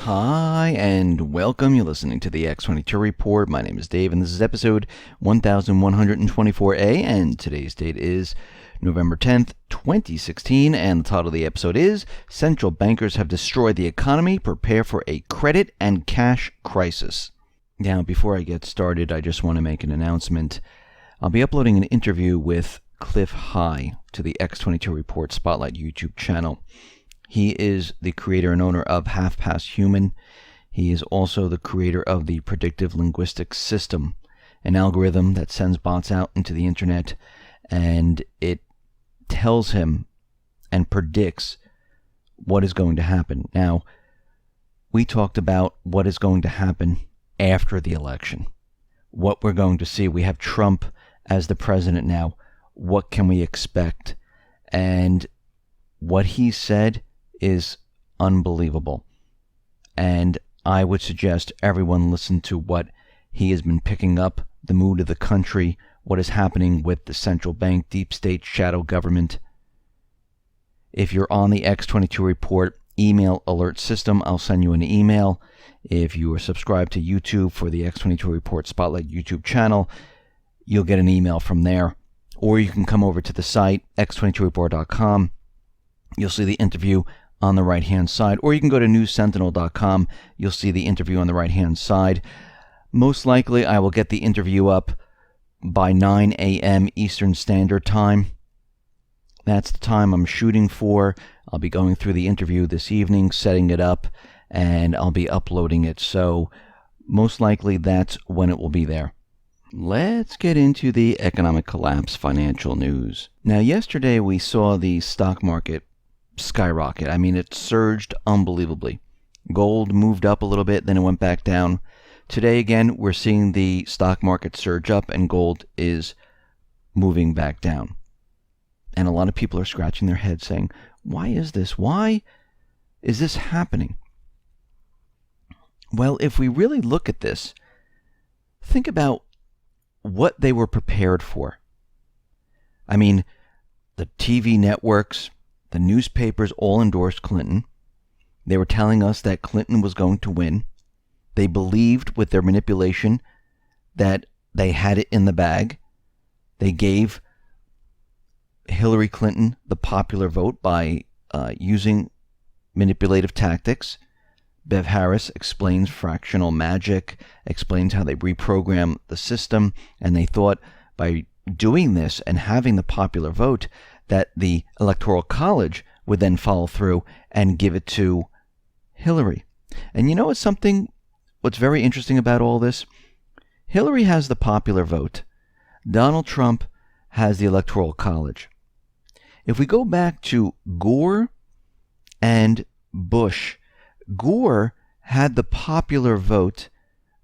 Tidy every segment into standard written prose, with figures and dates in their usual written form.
Hi, and welcome. You're listening to the X22 Report. My name is Dave, and this is episode 1124A, and today's date is November 10th, 2016, and the title of the episode is Central Bankers Have Destroyed the Economy, Prepare for a Credit and Cash Crisis. Now, before I get started, I just want to make an announcement. I'll be uploading an interview with Cliff High to the X22 Report Spotlight YouTube channel. He is the creator and owner of Half Past Human. He is also the creator of the Predictive Linguistics System, an algorithm that sends bots out into the internet, and it tells him and predicts what is going to happen. Now, we talked about what is going to happen after the election, what we're going to see. We have Trump as the president now. What can we expect? And what he said is unbelievable. And I would suggest everyone listen to what he has been picking up, the mood of the country, what is happening with the central bank, deep state, shadow government. If you're on the X22 Report email alert system, I'll send you an email. If you are subscribed to YouTube for the X22 Report Spotlight YouTube channel, you'll get an email from there. Or you can come over to the site, x22report.com. You'll see the interview on the right-hand side, or you can go to newssentinel.com. You'll see the interview on the right-hand side. Most likely, I will get the interview up by 9 a.m. Eastern Standard Time. That's the time I'm shooting for. I'll be going through the interview this evening, setting it up, and I'll be uploading it. So most likely, that's when it will be there. Let's get into the economic collapse financial news. Now, yesterday we saw the stock market skyrocket. I mean, it surged unbelievably. Gold moved up a little bit, then it went back down. Today, again, we're seeing the stock market surge up and gold is moving back down. And a lot of people are scratching their heads saying, why is this? Why is this happening? Well, if we really look at this, think about what they were prepared for. I mean, the TV networks, the newspapers all endorsed Clinton. They were telling us that Clinton was going to win. They believed with their manipulation that they had it in the bag. They gave Hillary Clinton the popular vote by using manipulative tactics. Bev Harris explains fractional magic, explains how they reprogram the system, and they thought by doing this and having the popular vote that the Electoral College would then follow through and give it to Hillary. And you know what's very interesting about all this? Hillary has the popular vote. Donald Trump has the Electoral College. If we go back to Gore and Bush, Gore had the popular vote.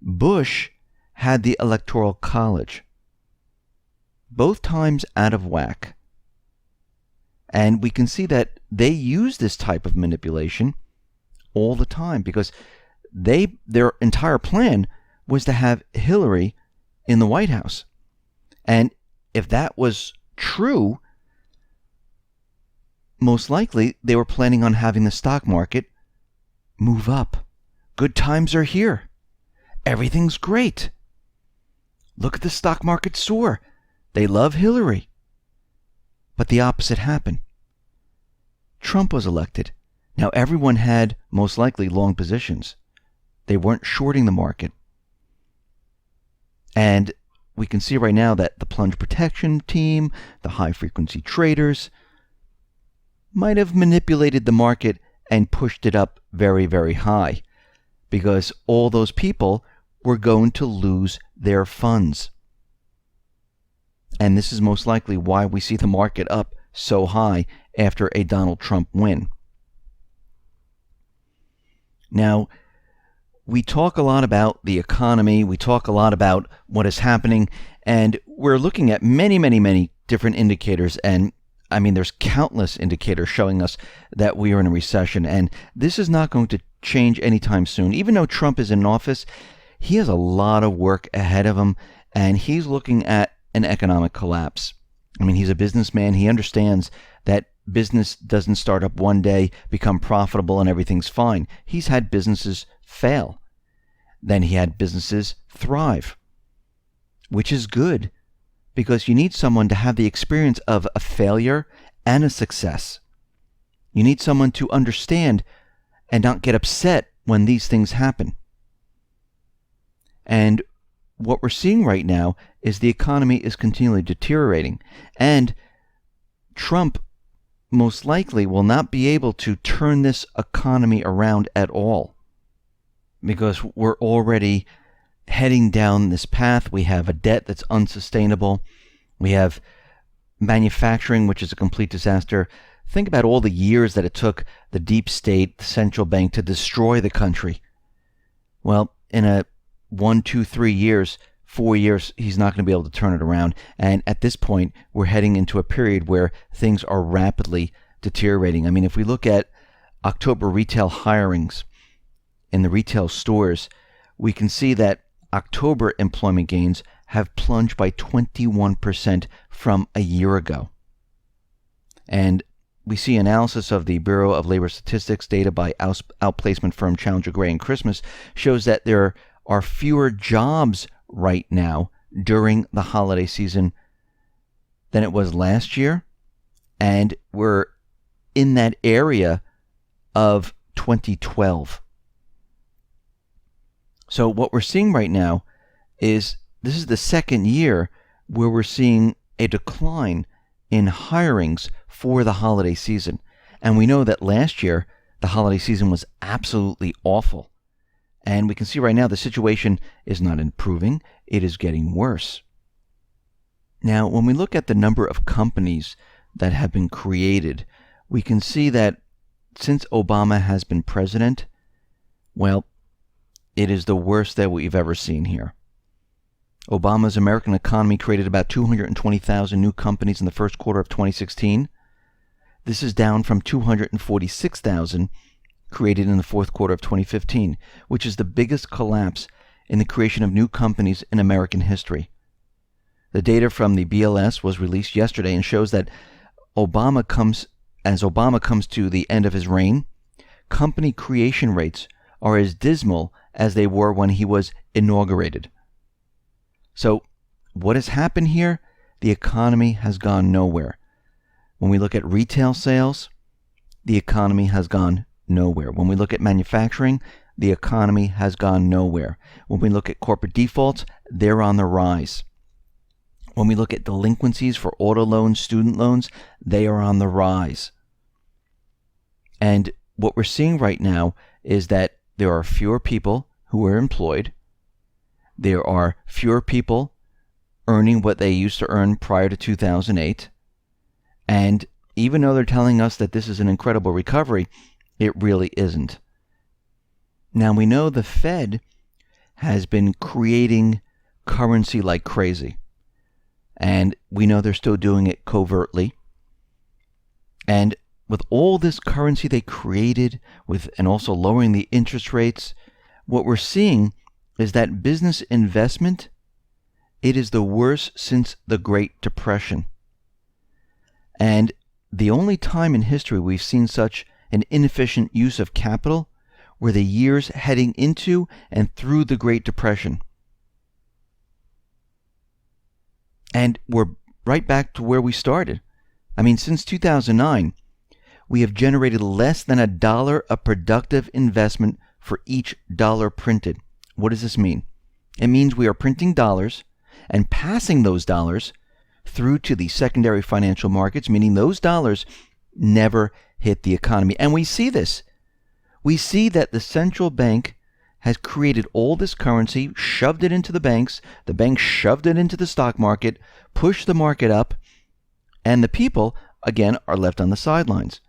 Bush had the Electoral College. Both times out of whack. And we can see that they use this type of manipulation all the time because their entire plan was to have Hillary in the White House. And if that was true, most likely they were planning on having the stock market move up. Good times are here. Everything's great. Look at the stock market soar. They love Hillary. But the opposite happened. Trump was elected. Now everyone had most likely long positions. They weren't shorting the market. And we can see right now that the plunge protection team, the high frequency traders, might have manipulated the market and pushed it up very, very high because all those people were going to lose their funds. And this is most likely why we see the market up so high after a Donald Trump win. Now, we talk a lot about the economy. We talk a lot about what is happening. And we're looking at many, many, many different indicators. And I mean, there's countless indicators showing us that we are in a recession. And this is not going to change anytime soon. Even though Trump is in office, he has a lot of work ahead of him. And he's looking at an economic collapse. I mean, he's a businessman. He understands that business doesn't start up one day, become profitable, and everything's fine. He's had businesses fail. Then he had businesses thrive, which is good because you need someone to have the experience of a failure and a success. You need someone to understand and not get upset when these things happen. And what we're seeing right now is the economy is continually deteriorating, and Trump most likely will not be able to turn this economy around at all because we're already heading down this path. We have a debt that's unsustainable. We have manufacturing, which is a complete disaster. Think about all the years that it took the deep state, the central bank, to destroy the country. Well, in a 1, 2, 3 years, 4 years, he's not going to be able to turn it around. And at this point, we're heading into a period where things are rapidly deteriorating. I mean, if we look at October retail hirings in the retail stores, we can see that October employment gains have plunged by 21% from a year ago. And we see analysis of the Bureau of Labor Statistics data by outplacement firm Challenger Gray and Christmas shows that there are fewer jobs right now during the holiday season than it was last year, and we're in that area of 2012. So what we're seeing right now is this is the second year where we're seeing a decline in hirings for the holiday season. And we know that last year the holiday season was absolutely awful. And we can see right now the situation is not improving, it is getting worse. Now, when we look at the number of companies that have been created, we can see that since Obama has been president, well, it is the worst that we've ever seen here. Obama's American economy created about 220,000 new companies in the first quarter of 2016. This is down from 246,000 created in the fourth quarter of 2015, which is the biggest collapse in the creation of new companies in American history. The data from the BLS was released yesterday and shows that as Obama comes to the end of his reign, company creation rates are as dismal as they were when he was inaugurated. So what has happened here? The economy has gone nowhere. When we look at retail sales, the economy has gone nowhere. When we look at manufacturing, the economy has gone nowhere. When we look at corporate defaults, they're on the rise. When we look at delinquencies for auto loans, student loans, they are on the rise. And what we're seeing right now is that there are fewer people who are employed. There are fewer people earning what they used to earn prior to 2008. And even though they're telling us that this is an incredible recovery, it really isn't. Now, we know the Fed has been creating currency like crazy. And we know they're still doing it covertly. And with all this currency they created, and also lowering the interest rates, what we're seeing is that business investment, it is the worst since the Great Depression. And the only time in history we've seen such an inefficient use of capital were the years heading into and through the Great Depression. And we're right back to where we started. I mean, since 2009, we have generated less than $1 of productive investment for each dollar printed. What does this mean? It means we are printing dollars and passing those dollars through to the secondary financial markets, meaning those dollars never hit the economy. And we see this. We see that the central bank has created all this currency, shoved it into the banks shoved it into the stock market, pushed the market up, and the people, again, are left on the sidelines.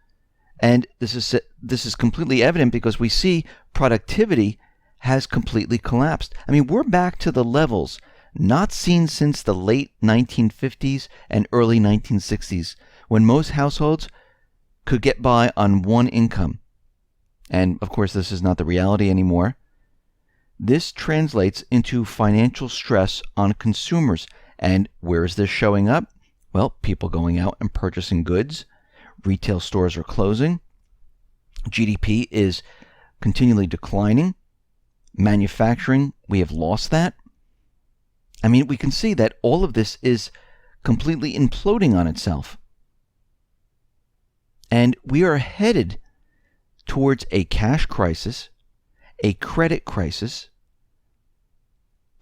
And this is completely evident because we see productivity has completely collapsed. I mean, we're back to the levels not seen since the late 1950s and early 1960s, when most households could get by on one income. And of course, this is not the reality anymore. This translates into financial stress on consumers. And where is this showing up? Well, people going out and purchasing goods, Retail stores are closing. GDP is continually declining. Manufacturing, we have lost that. I mean, we can see that all of this is completely imploding on itself. And we are headed towards a cash crisis, a credit crisis.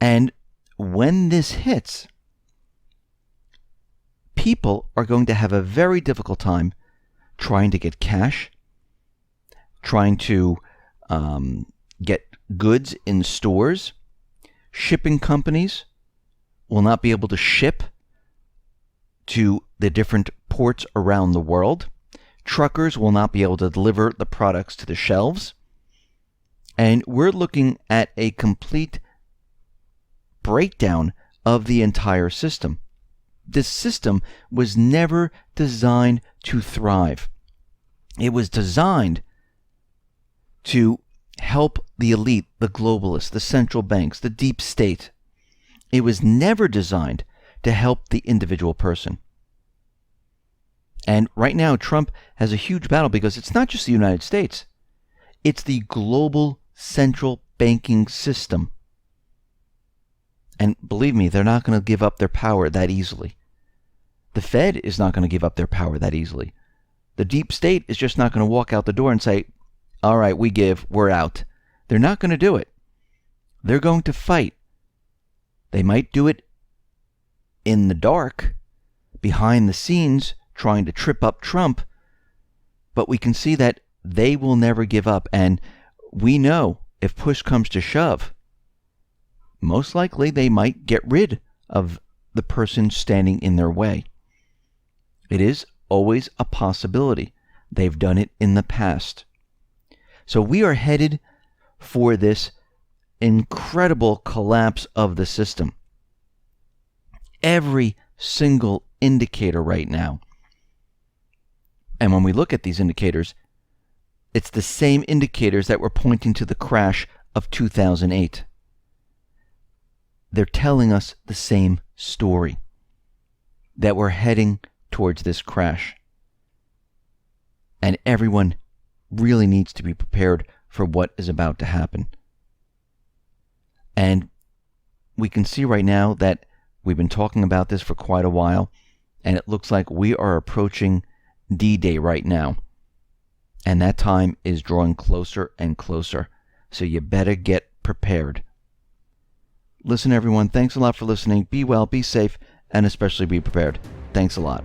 And when this hits, people are going to have a very difficult time trying to get cash, trying to get goods in stores. Shipping companies will not be able to ship to the different ports around the world. Truckers will not be able to deliver the products to the shelves. And we're looking at a complete breakdown of the entire system. This system was never designed to thrive. It was designed to help the elite, the globalists, the central banks, the deep state. It was never designed to help the individual person. And right now, Trump has a huge battle because it's not just the United States. It's the global central banking system. And believe me, they're not going to give up their power that easily. The Fed is not going to give up their power that easily. The deep state is just not going to walk out the door and say, all right, we're out. They're not going to do it. They're going to fight. They might do it in the dark, behind the scenes, trying to trip up Trump, but we can see that they will never give up. And we know if push comes to shove, most likely they might get rid of the person standing in their way. It is always a possibility. They've done it in the past. So we are headed for this incredible collapse of the system. Every single indicator right now, and when we look at these indicators, it's the same indicators that were pointing to the crash of 2008. They're telling us the same story, that we're heading towards this crash. And everyone really needs to be prepared for what is about to happen. And we can see right now that we've been talking about this for quite a while, and it looks like we are approaching D-Day right now. And that time is drawing closer and closer. So you better get prepared. Listen, everyone, thanks a lot for listening. Be well, be safe, and especially be prepared. Thanks a lot.